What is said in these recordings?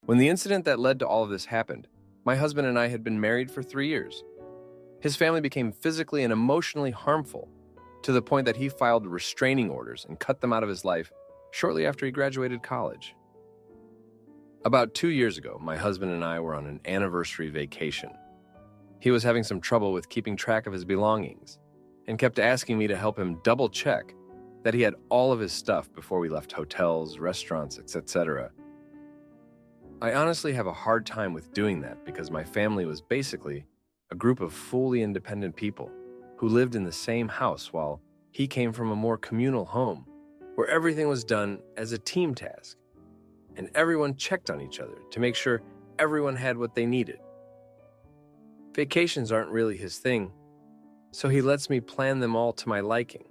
When the incident that led to all of this happened, my husband and I had been married for 3 years. His family became physically and emotionally harmful to the point that he filed restraining orders and cut them out of his life shortly after he graduated college. About 2 years ago, my husband and I were on an anniversary vacation. He was having some trouble with keeping track of his belongings and kept asking me to help him double-check that he had all of his stuff before we left hotels, restaurants, etc. I honestly have a hard time with doing that because my family was basically a group of fully independent people who lived in the same house while he came from a more communal home where everything was done as a team task and everyone checked on each other to make sure everyone had what they needed. Vacations aren't really his thing, so he lets me plan them all to my liking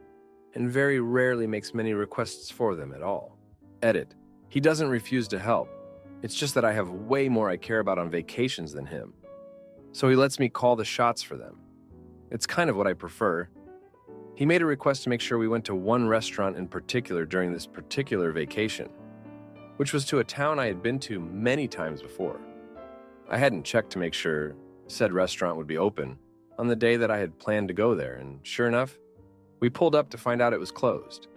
and very rarely makes many requests for them at all. Edit. He doesn't refuse to help. It's just that I have way more I care about on vacations than him, so he lets me call the shots for them. It's kind of what I prefer. He made a request to make sure we went to one restaurant in particular during this particular vacation, which was to a town I had been to many times before. I hadn't checked to make sure said restaurant would be open on the day that I had planned to go there, and sure enough, we pulled up to find out it was closed.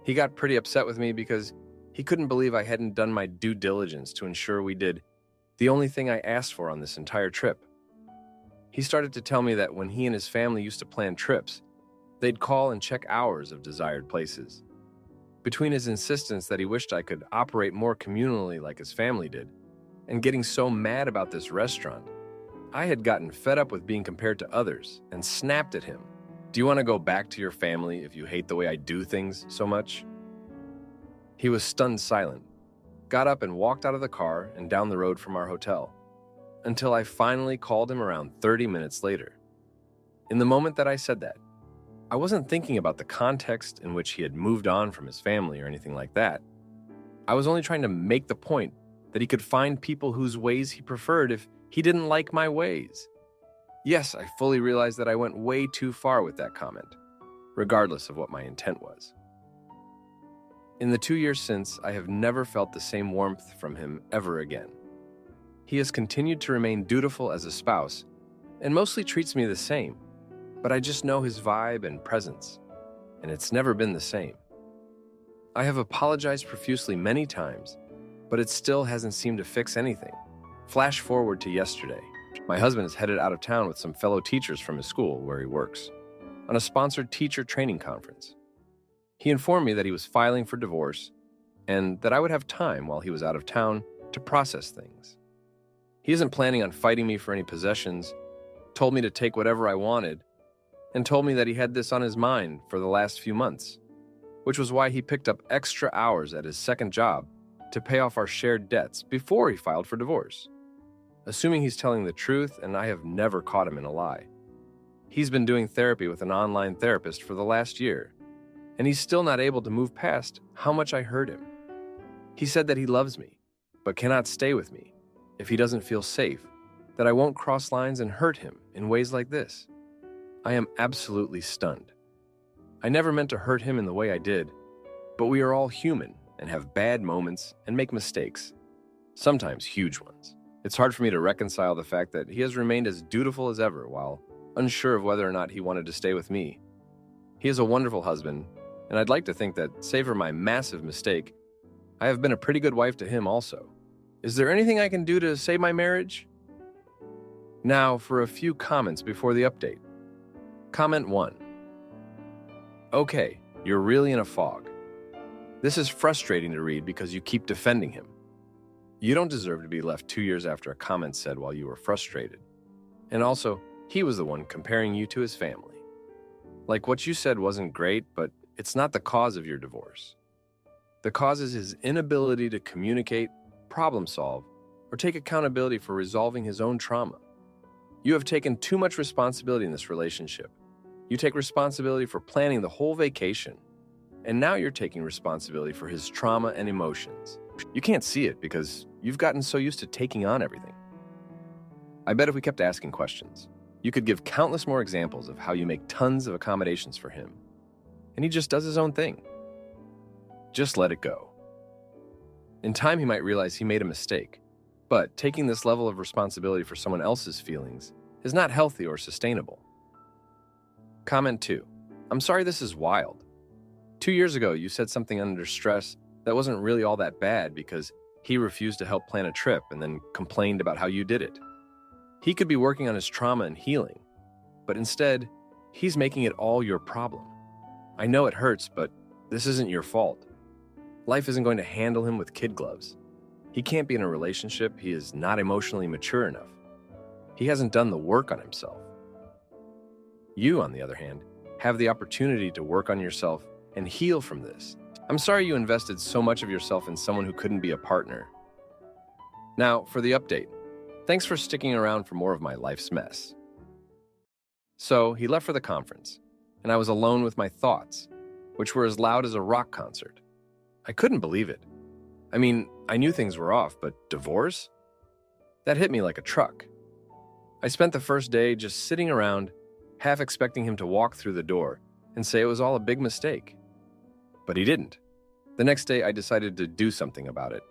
He got pretty upset with me because he couldn't believe I hadn't done my due diligence to ensure we did the only thing I asked for on this entire trip. He started to tell me that when he and his family used to plan trips, they'd call and check hours of desired places. Between his insistence that he wished I could operate more communally like his family did, and getting so mad about this restaurant, I had gotten fed up with being compared to others and snapped at him. Do you want to go back to your family if you hate the way I do things so much? He was stunned silent, got up and walked out of the car and down the road from our hotel, until I finally called him around 30 minutes later. In the moment that I said that, I wasn't thinking about the context in which he had moved on from his family or anything like that. I was only trying to make the point that he could find people whose ways he preferred if he didn't like my ways. Yes, I fully realized that I went way too far with that comment, regardless of what my intent was. In the 2 years since, I have never felt the same warmth from him ever again. He has continued to remain dutiful as a spouse and mostly treats me the same, but I just know his vibe and presence, and it's never been the same. I have apologized profusely many times, but it still hasn't seemed to fix anything. Flash forward to yesterday. My husband is headed out of town with some fellow teachers from his school where he works on a sponsored teacher training conference. He informed me that he was filing for divorce and that I would have time while he was out of town to process things. He isn't planning on fighting me for any possessions, told me to take whatever I wanted, and told me that he had this on his mind for the last few months, which was why he picked up extra hours at his second job to pay off our shared debts before he filed for divorce. Assuming he's telling the truth, and I have never caught him in a lie. He's been doing therapy with an online therapist for the last year, and he's still not able to move past how much I hurt him. He said that he loves me, but cannot stay with me if he doesn't feel safe, that I won't cross lines and hurt him in ways like this. I am absolutely stunned. I never meant to hurt him in the way I did, but we are all human and have bad moments and make mistakes, sometimes huge ones. It's hard for me to reconcile the fact that he has remained as dutiful as ever while unsure of whether or not he wanted to stay with me. He is a wonderful husband, and I'd like to think that, save for my massive mistake, I have been a pretty good wife to him also. Is there anything I can do to save my marriage? Now for a few comments before the update. Comment 1. Okay, you're really in a fog. This is frustrating to read because you keep defending him. You don't deserve to be left 2 years after a comment said while you were frustrated. And also, he was the one comparing you to his family. Like, what you said wasn't great, but it's not the cause of your divorce. The cause is his inability to communicate, problem solve, or take accountability for resolving his own trauma. You have taken too much responsibility in this relationship. You take responsibility for planning the whole vacation, and now you're taking responsibility for his trauma and emotions. You can't see it because you've gotten so used to taking on everything. I bet if we kept asking questions, you could give countless more examples of how you make tons of accommodations for him, and he just does his own thing. Just let it go. In time, he might realize he made a mistake, But taking this level of responsibility for someone else's feelings is not healthy or sustainable. Comment 2. I'm sorry this is wild. 2 years ago, you said something under stress that wasn't really all that bad because he refused to help plan a trip and then complained about how you did it. He could be working on his trauma and healing, but instead, he's making it all your problem. I know it hurts, but this isn't your fault. Life isn't going to handle him with kid gloves. He can't be in a relationship. He is not emotionally mature enough. He hasn't done the work on himself. You, on the other hand, have the opportunity to work on yourself and heal from this. I'm sorry you invested so much of yourself in someone who couldn't be a partner. Now, for the update. Thanks for sticking around for more of my life's mess. So, he left for the conference, and I was alone with my thoughts, which were as loud as a rock concert. I couldn't believe it. I mean, I knew things were off, but divorce? That hit me like a truck. I spent the first day just sitting around, half expecting him to walk through the door and say it was all a big mistake. But he didn't. The next day, I decided to do something about it.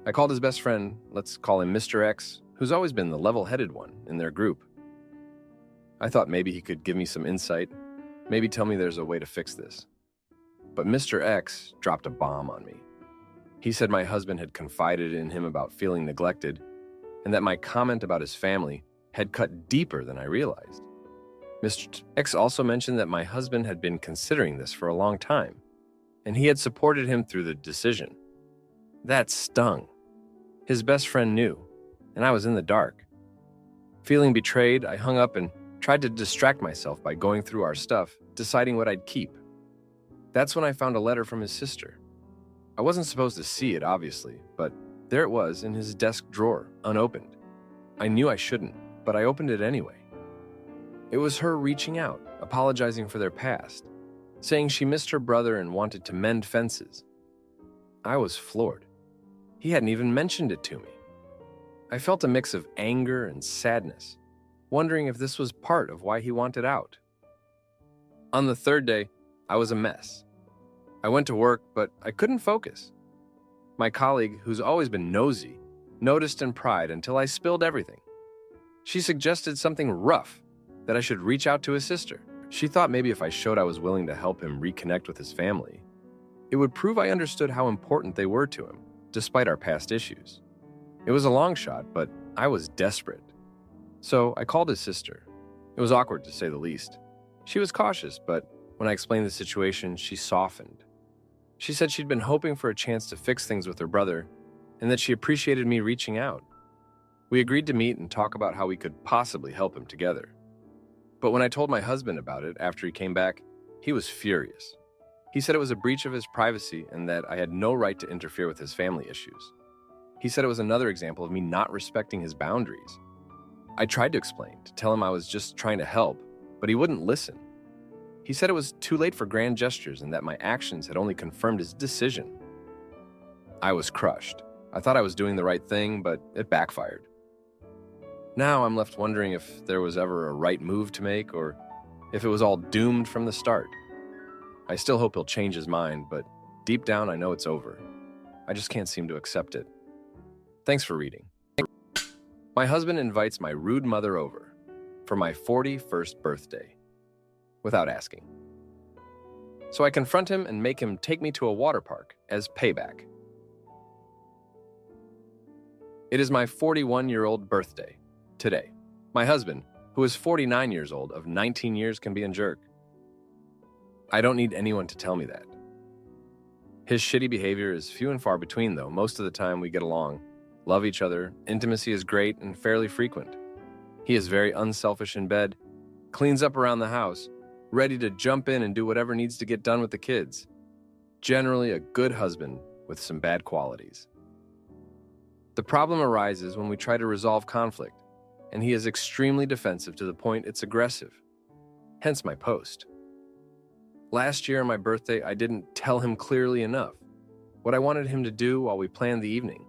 I called his best friend, let's call him Mr. X, who's always been the level-headed one in their group. I thought maybe he could give me some insight, maybe tell me there's a way to fix this. But Mr. X dropped a bomb on me. He said my husband had confided in him about feeling neglected, and that my comment about his family had cut deeper than I realized. Mr. X also mentioned that my husband had been considering this for a long time, and he had supported him through the decision. That stung. His best friend knew, and I was in the dark. Feeling betrayed, I hung up and tried to distract myself by going through our stuff, deciding what I'd keep. That's when I found a letter from his sister. I wasn't supposed to see it, obviously, but there it was in his desk drawer, unopened. I knew I shouldn't, but I opened it anyway. It was her reaching out, apologizing for their past, saying she missed her brother and wanted to mend fences. I was floored. He hadn't even mentioned it to me. I felt a mix of anger and sadness, wondering if this was part of why he wanted out. On the third day, I was a mess. I went to work, but I couldn't focus. My colleague, who's always been nosy, noticed and pried until I spilled everything. She suggested something rough, that I should reach out to his sister. She thought maybe if I showed I was willing to help him reconnect with his family, it would prove I understood how important they were to him, despite our past issues. It was a long shot, but I was desperate. So I called his sister. It was awkward, to say the least. She was cautious, but when I explained the situation, she softened. She said she'd been hoping for a chance to fix things with her brother, and that she appreciated me reaching out. We agreed to meet and talk about how we could possibly help him together. But when I told my husband about it after he came back, he was furious. He said it was a breach of his privacy and that I had no right to interfere with his family issues. He said it was another example of me not respecting his boundaries. I tried to explain, to tell him I was just trying to help, but he wouldn't listen. He said it was too late for grand gestures and that my actions had only confirmed his decision. I was crushed. I thought I was doing the right thing, but it backfired. Now I'm left wondering if there was ever a right move to make or if it was all doomed from the start. I still hope he'll change his mind, but deep down I know it's over. I just can't seem to accept it. Thanks for reading. My husband invites my rude mother over for my 41st birthday without asking. So I confront him and make him take me to a water park as payback. It is my 41-year-old birthday today. My husband, who is 49 years old, of 19 years, can be a jerk. I don't need anyone to tell me that. His shitty behavior is few and far between, though. Most of the time we get along, love each other, intimacy is great and fairly frequent. He is very unselfish in bed, cleans up around the house, ready to jump in and do whatever needs to get done with the kids. Generally a good husband with some bad qualities. The problem arises when we try to resolve conflict, and he is extremely defensive to the point it's aggressive. Hence my post. Last year on my birthday, I didn't tell him clearly enough what I wanted him to do while we planned the evening.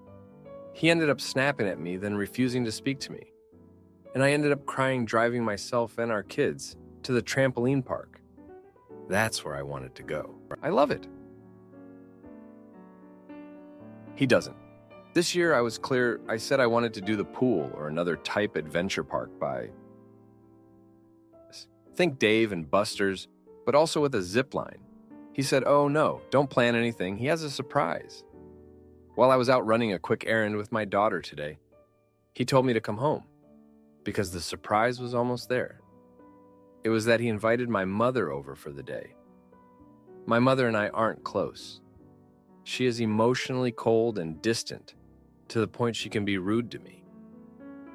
He ended up snapping at me, then refusing to speak to me. And I ended up crying, driving myself and our kids to the trampoline park. That's where I wanted to go. I love it. He doesn't. This year I was clear. I said I wanted to do the pool or another type adventure park by think Dave and Buster's, but also with a zip line. He said, "Oh no, don't plan anything. He has a surprise." While I was out running a quick errand with my daughter today, he told me to come home because the surprise was almost there. It was that he invited my mother over for the day. My mother and I aren't close. She is emotionally cold and distant to the point she can be rude to me.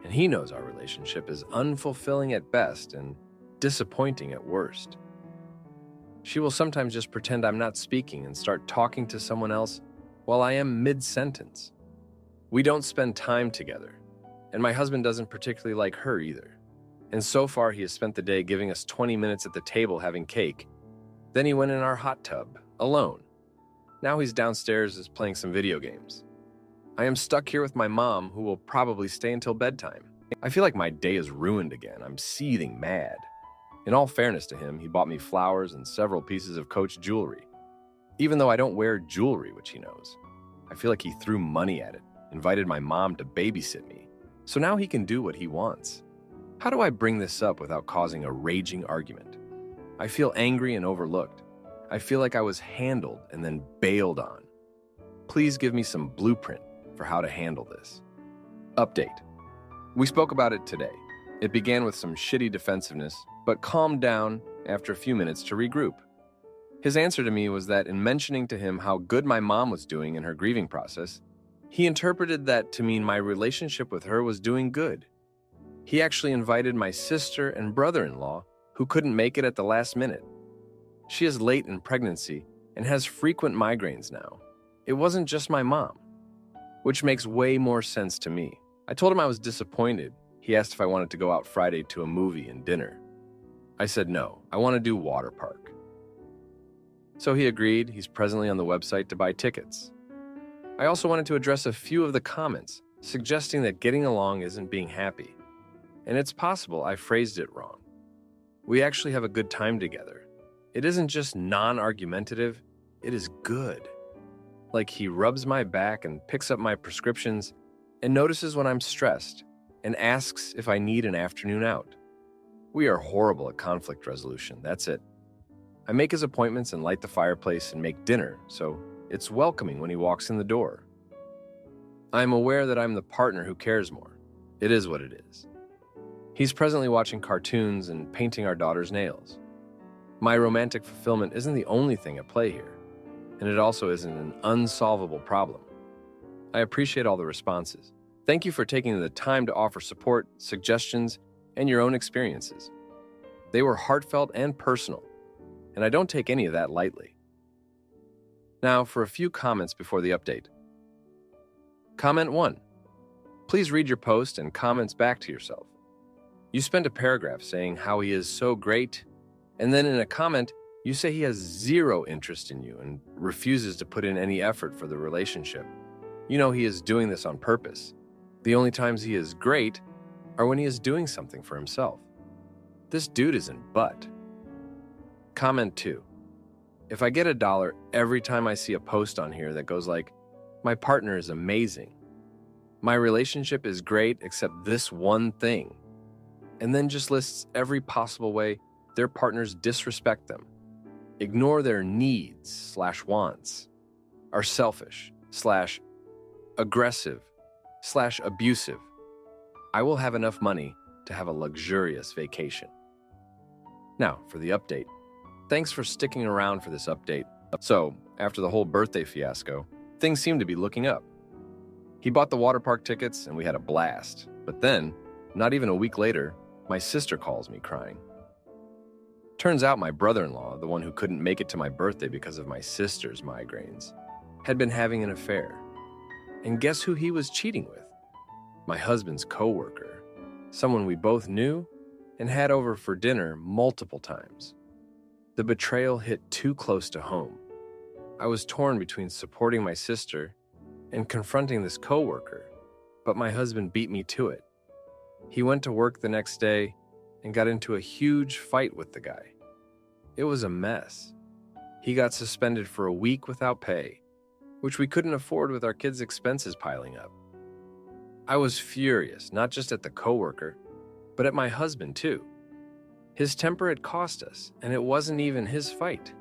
And he knows our relationship is unfulfilling at best and disappointing at worst. She will sometimes just pretend I'm not speaking and start talking to someone else while I am mid-sentence. We don't spend time together, and my husband doesn't particularly like her either. And so far, he has spent the day giving us 20 minutes at the table having cake. Then he went in our hot tub, alone. Now he's downstairs playing some video games. I am stuck here with my mom, who will probably stay until bedtime. I feel like my day is ruined again. I'm seething mad. In all fairness to him, he bought me flowers and several pieces of Coach jewelry. Even though I don't wear jewelry, which he knows, I feel like he threw money at it, invited my mom to babysit me. So now he can do what he wants. How do I bring this up without causing a raging argument? I feel angry and overlooked. I feel like I was handled and then bailed on. Please give me some blueprint for how to handle this. Update. We spoke about it today. It began with some shitty defensiveness, but calmed down after a few minutes to regroup. His answer to me was that in mentioning to him how good my mom was doing in her grieving process, he interpreted that to mean my relationship with her was doing good. He actually invited my sister and brother-in-law, who couldn't make it at the last minute. She is late in pregnancy and has frequent migraines now. It wasn't just my mom, which makes way more sense to me. I told him I was disappointed. He asked if I wanted to go out Friday to a movie and dinner. I said no, I want to do water park. So he agreed. He's presently on the website to buy tickets. I also wanted to address a few of the comments, suggesting that getting along isn't being happy. And it's possible I phrased it wrong. We actually have a good time together. It isn't just non-argumentative, it is good. Like he rubs my back and picks up my prescriptions and notices when I'm stressed and asks if I need an afternoon out. We are horrible at conflict resolution, that's it. I make his appointments and light the fireplace and make dinner, so it's welcoming when he walks in the door. I'm aware that I'm the partner who cares more. It is what it is. He's presently watching cartoons and painting our daughter's nails. My romantic fulfillment isn't the only thing at play here, and it also isn't an unsolvable problem. I appreciate all the responses. Thank you for taking the time to offer support, suggestions, and your own experiences. They were heartfelt and personal, and I don't take any of that lightly. Now for a few comments before the update. Comment 1. Please read your post and comments back to yourself. You spent a paragraph saying how he is so great, and then in a comment, you say he has zero interest in you and refuses to put in any effort for the relationship. You know he is doing this on purpose. The only times he is great are when he is doing something for himself. This dude isn't butt. Comment 2. If I get $1 every time I see a post on here that goes like, my partner is amazing, my relationship is great except this one thing, and then just lists every possible way their partners disrespect them, ignore their needs/wants, are selfish/aggressive/abusive, I will have enough money to have a luxurious vacation. Now, for the update. Thanks for sticking around for this update. So, after the whole birthday fiasco, things seem to be looking up. He bought the water park tickets and we had a blast. But then, not even a week later, my sister calls me crying. Turns out my brother-in-law, the one who couldn't make it to my birthday because of my sister's migraines, had been having an affair. And guess who he was cheating with? My husband's coworker, someone we both knew and had over for dinner multiple times. The betrayal hit too close to home. I was torn between supporting my sister and confronting this coworker, but my husband beat me to it. He went to work the next day and got into a huge fight with the guy. It was a mess. He got suspended for a week without pay, which we couldn't afford with our kids' expenses piling up. I was furious, not just at the coworker, but at my husband too. His temper had cost us, and it wasn't even his fight.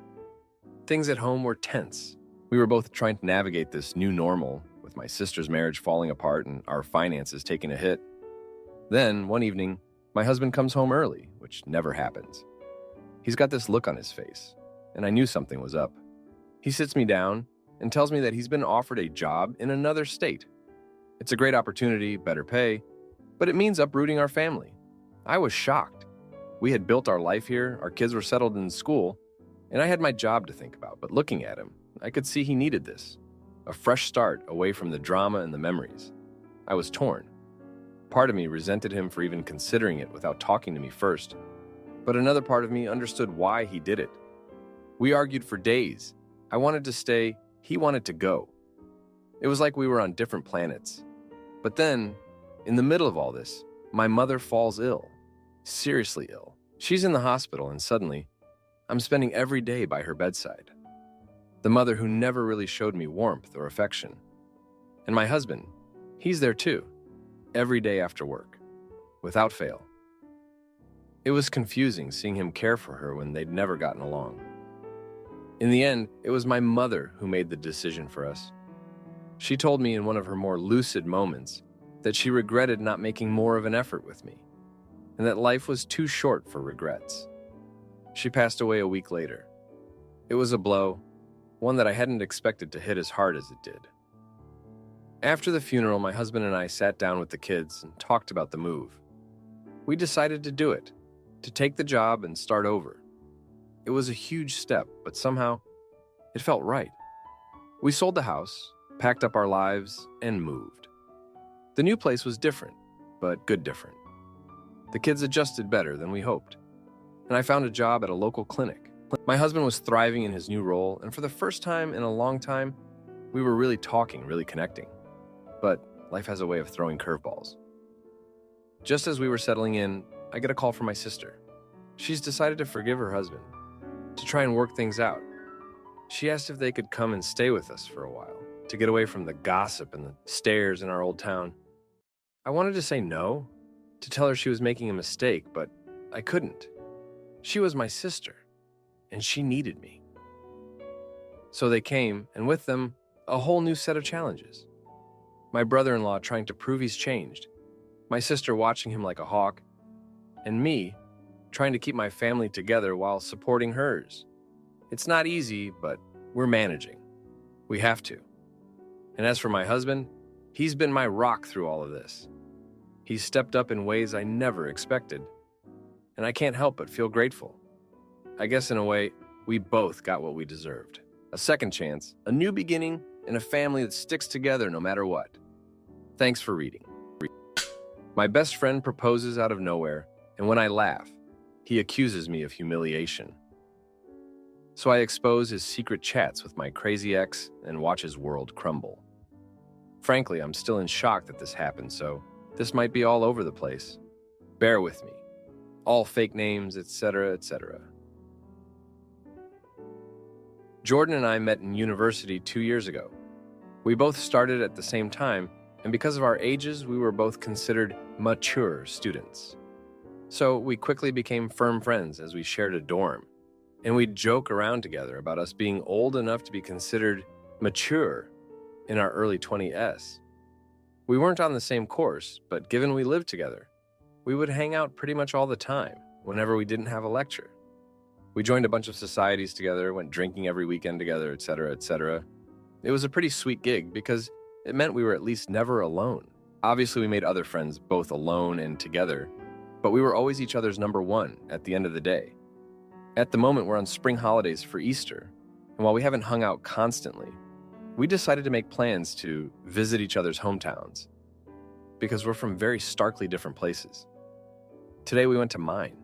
Things at home were tense. We were both trying to navigate this new normal, with my sister's marriage falling apart and our finances taking a hit. Then, one evening, my husband comes home early, which never happens. He's got this look on his face, and I knew something was up. He sits me down and tells me that he's been offered a job in another state. It's a great opportunity, better pay, but it means uprooting our family. I was shocked. We had built our life here, our kids were settled in school, and I had my job to think about, but looking at him, I could see he needed this. A fresh start away from the drama and the memories. I was torn. Part of me resented him for even considering it without talking to me first, but another part of me understood why he did it. We argued for days. I wanted to stay, he wanted to go. It was like we were on different planets. But then, in the middle of all this, my mother falls ill. Seriously ill. She's in the hospital, and suddenly, I'm spending every day by her bedside. The mother who never really showed me warmth or affection. And my husband, he's there too, every day after work, without fail. It was confusing seeing him care for her when they'd never gotten along. In the end, it was my mother who made the decision for us. She told me in one of her more lucid moments that she regretted not making more of an effort with me, and that life was too short for regrets. She passed away a week later. It was a blow, one that I hadn't expected to hit as hard as it did. After the funeral, my husband and I sat down with the kids and talked about the move. We decided to do it, to take the job and start over. It was a huge step, but somehow, it felt right. We sold the house, packed up our lives, and moved. The new place was different, but good different. The kids adjusted better than we hoped, and I found a job at a local clinic. My husband was thriving in his new role, and for the first time in a long time, we were really talking, really connecting. But life has a way of throwing curveballs. Just as we were settling in, I get a call from my sister. She's decided to forgive her husband, to try and work things out. She asked if they could come and stay with us for a while, to get away from the gossip and the stares in our old town. I wanted to say no, to tell her she was making a mistake, but I couldn't. She was my sister, and she needed me. So they came, and with them, a whole new set of challenges. My brother-in-law trying to prove he's changed, my sister watching him like a hawk, and me trying to keep my family together while supporting hers. It's not easy, but we're managing. We have to. And as for my husband, he's been my rock through all of this. He's stepped up in ways I never expected, and I can't help but feel grateful. I guess in a way, we both got what we deserved. A second chance, a new beginning, and a family that sticks together no matter what. Thanks for reading. My best friend proposes out of nowhere, and when I laugh, he accuses me of humiliation. So I expose his secret chats with my crazy ex and watch his world crumble. Frankly, I'm still in shock that this happened, so this might be all over the place. Bear with me. All fake names, etc., etc. Jordan and I met in university 2 years ago. We both started at the same time, and because of our ages, we were both considered mature students. So we quickly became firm friends as we shared a dorm, and we'd joke around together about us being old enough to be considered mature in our early 20s. We weren't on the same course, but given we lived together, we would hang out pretty much all the time whenever we didn't have a lecture. We joined a bunch of societies together, went drinking every weekend together, etc., etc. It was a pretty sweet gig because it meant we were at least never alone. Obviously, we made other friends both alone and together, but we were always each other's number one at the end of the day. At the moment, we're on spring holidays for Easter, and while we haven't hung out constantly, we decided to make plans to visit each other's hometowns because we're from very starkly different places. Today, we went to mine.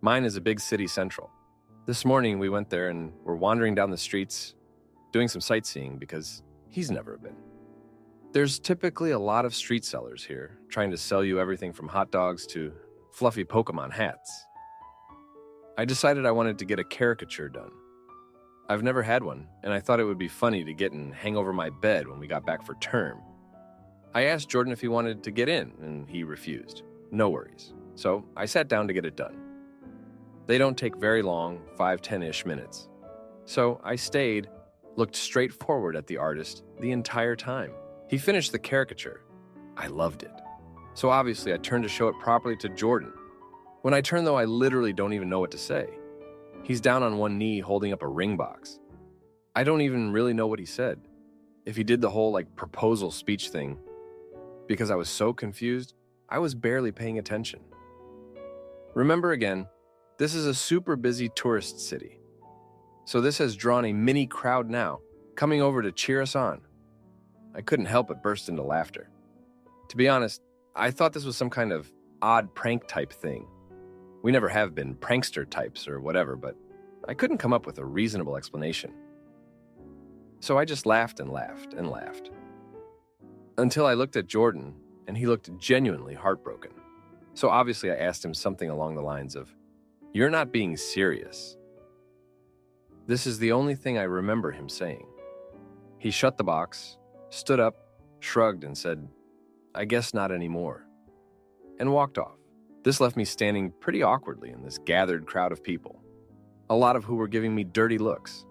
Mine is a big city central. This morning, we went there and were wandering down the streets, doing some sightseeing because he's never been. There's typically a lot of street sellers here, trying to sell you everything from hot dogs to fluffy Pokemon hats. I decided I wanted to get a caricature done. I've never had one, and I thought it would be funny to get and hang over my bed when we got back for term. I asked Jordan if he wanted to get in, and he refused. No worries. So I sat down to get it done. They don't take very long, 5-10-ish minutes. So I stayed, looked straight forward at the artist the entire time. He finished the caricature. I loved it. So obviously I turned to show it properly to Jordan. When I turn though, I literally don't even know what to say. He's down on one knee holding up a ring box. I don't even really know what he said. If he did the whole proposal speech thing. Because I was so confused, I was barely paying attention. Remember again, this is a super busy tourist city. So this has drawn a mini crowd now, coming over to cheer us on. I couldn't help but burst into laughter. To be honest, I thought this was some kind of odd prank type thing. We never have been prankster types or whatever, but I couldn't come up with a reasonable explanation. So I just laughed and laughed and laughed. Until I looked at Jordan, and he looked genuinely heartbroken. So obviously I asked him something along the lines of, "You're not being serious." This is the only thing I remember him saying. He shut the box, stood up, shrugged, and said, "I guess not anymore," and walked off. This left me standing pretty awkwardly in this gathered crowd of people, a lot of who were giving me dirty looks,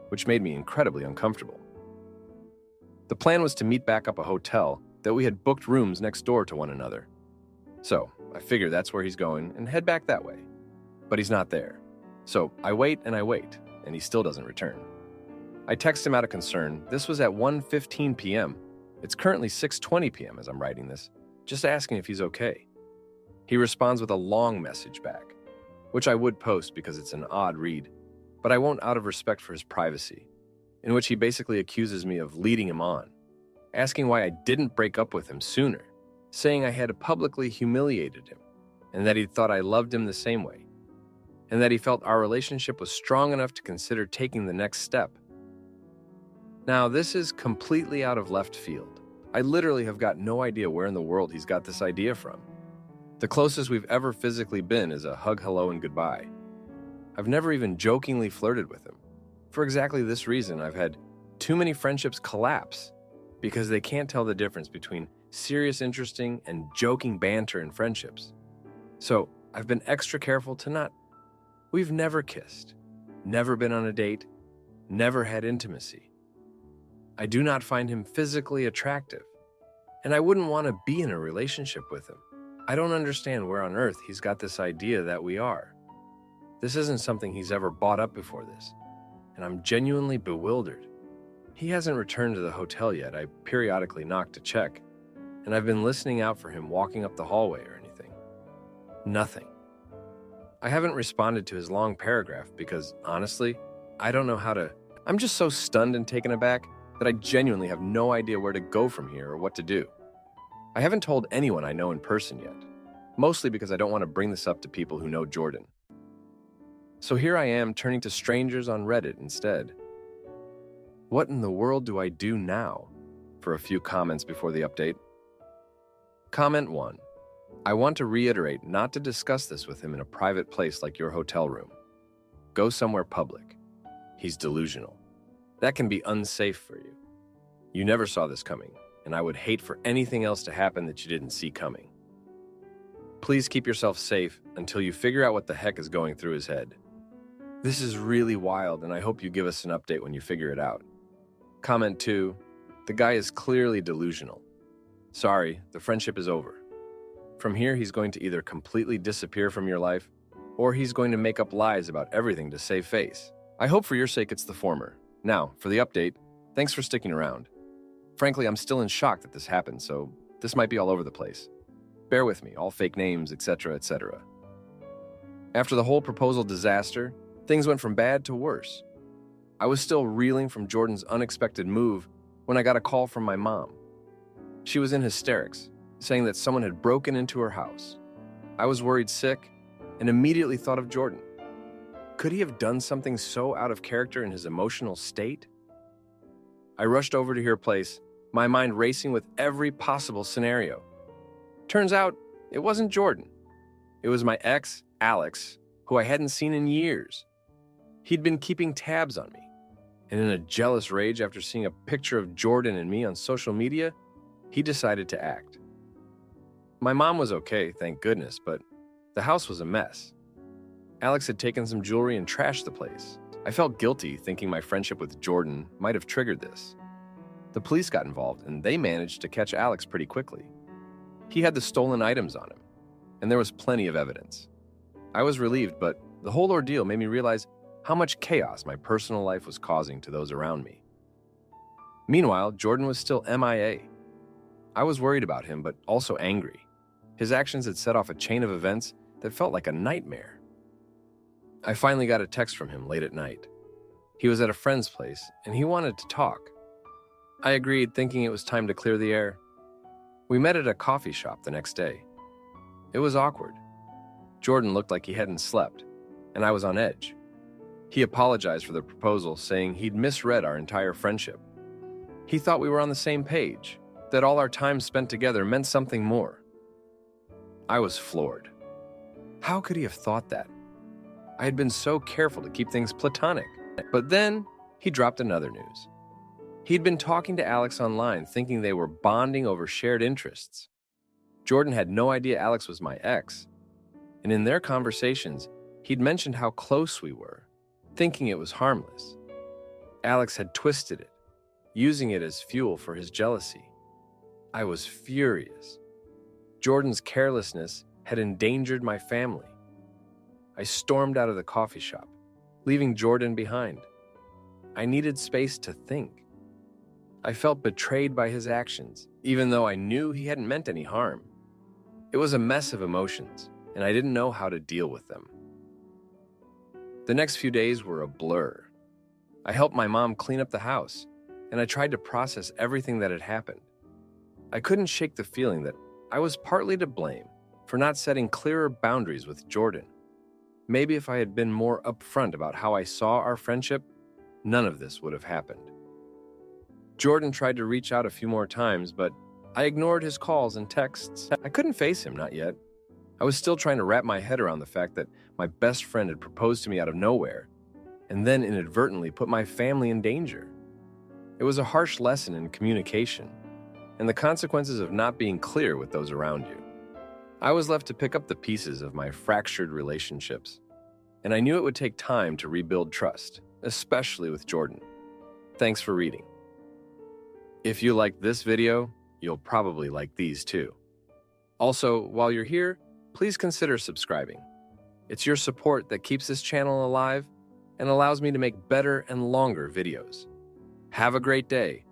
which made me incredibly uncomfortable. The plan was to meet back up a hotel that we had booked rooms next door to one another. So I figure that's where he's going and head back that way. But he's not there. So I wait, and he still doesn't return. I text him out of concern. This was at 1:15 p.m. It's currently 6:20 p.m. as I'm writing this, just asking if he's okay. He responds with a long message back, which I would post because it's an odd read, but I won't out of respect for his privacy, in which he basically accuses me of leading him on, asking why I didn't break up with him sooner, saying I had publicly humiliated him, and that he thought I loved him the same way, and that he felt our relationship was strong enough to consider taking the next step. Now, this is completely out of left field. I literally have got no idea where in the world he's got this idea from. The closest we've ever physically been is a hug, hello, and goodbye. I've never even jokingly flirted with him. For exactly this reason, I've had too many friendships collapse because they can't tell the difference between serious, interesting, and joking banter in friendships. So I've been extra careful to not. We've never kissed, never been on a date, never had intimacy. I do not find him physically attractive, and I wouldn't want to be in a relationship with him. I don't understand where on earth he's got this idea that we are. This isn't something he's ever brought up before this, and I'm genuinely bewildered. He hasn't returned to the hotel yet. I periodically knock to check, and I've been listening out for him walking up the hallway or anything. Nothing. I haven't responded to his long paragraph because, honestly, I don't know how to. I'm just so stunned and taken aback that I genuinely have no idea where to go from here or what to do. I haven't told anyone I know in person yet, mostly because I don't want to bring this up to people who know Jordan. So here I am turning to strangers on Reddit instead. What in the world do I do now? For a few comments before the update. Comment 1. I want to reiterate not to discuss this with him in a private place like your hotel room. Go somewhere public. He's delusional. That can be unsafe for you. You never saw this coming, and I would hate for anything else to happen that you didn't see coming. Please keep yourself safe until you figure out what the heck is going through his head. This is really wild, and I hope you give us an update when you figure it out. Comment 2. The guy is clearly delusional. Sorry, the friendship is over. From here, he's going to either completely disappear from your life, or he's going to make up lies about everything to save face. I hope for your sake it's the former. Now, for the update, thanks for sticking around. Frankly, I'm still in shock that this happened, so this might be all over the place. Bear with me, all fake names, etc., etc. After the whole proposal disaster, things went from bad to worse. I was still reeling from Jordan's unexpected move when I got a call from my mom. She was in hysterics, saying that someone had broken into her house. I was worried sick and immediately thought of Jordan. Could he have done something so out of character in his emotional state? I rushed over to her place, my mind racing with every possible scenario. Turns out, it wasn't Jordan. It was my ex, Alex, who I hadn't seen in years. He'd been keeping tabs on me, and in a jealous rage after seeing a picture of Jordan and me on social media, he decided to act. My mom was okay, thank goodness, but the house was a mess. Alex had taken some jewelry and trashed the place. I felt guilty thinking my friendship with Jordan might have triggered this. The police got involved, and they managed to catch Alex pretty quickly. He had the stolen items on him, and there was plenty of evidence. I was relieved, but the whole ordeal made me realize how much chaos my personal life was causing to those around me. Meanwhile, Jordan was still MIA. I was worried about him, but also angry. His actions had set off a chain of events that felt like a nightmare. I finally got a text from him late at night. He was at a friend's place, and he wanted to talk. I agreed, thinking it was time to clear the air. We met at a coffee shop the next day. It was awkward. Jordan looked like he hadn't slept, and I was on edge. He apologized for the proposal, saying he'd misread our entire friendship. He thought we were on the same page, that all our time spent together meant something more. I was floored. How could he have thought that? I had been so careful to keep things platonic. But then, he dropped another news. He'd been talking to Alex online, thinking they were bonding over shared interests. Jordan had no idea Alex was my ex, and in their conversations, he'd mentioned how close we were, thinking it was harmless. Alex had twisted it, using it as fuel for his jealousy. I was furious. Jordan's carelessness had endangered my family. I stormed out of the coffee shop, leaving Jordan behind. I needed space to think. I felt betrayed by his actions, even though I knew he hadn't meant any harm. It was a mess of emotions, and I didn't know how to deal with them. The next few days were a blur. I helped my mom clean up the house, and I tried to process everything that had happened. I couldn't shake the feeling that I was partly to blame for not setting clearer boundaries with Jordan. Maybe if I had been more upfront about how I saw our friendship, none of this would have happened. Jordan tried to reach out a few more times, but I ignored his calls and texts. I couldn't face him, not yet. I was still trying to wrap my head around the fact that my best friend had proposed to me out of nowhere, and then inadvertently put my family in danger. It was a harsh lesson in communication, and the consequences of not being clear with those around you. I was left to pick up the pieces of my fractured relationships, and I knew it would take time to rebuild trust, especially with Jordan. Thanks for reading. If you liked this video, you'll probably like these too. Also, while you're here, please consider subscribing. It's your support that keeps this channel alive and allows me to make better and longer videos. Have a great day.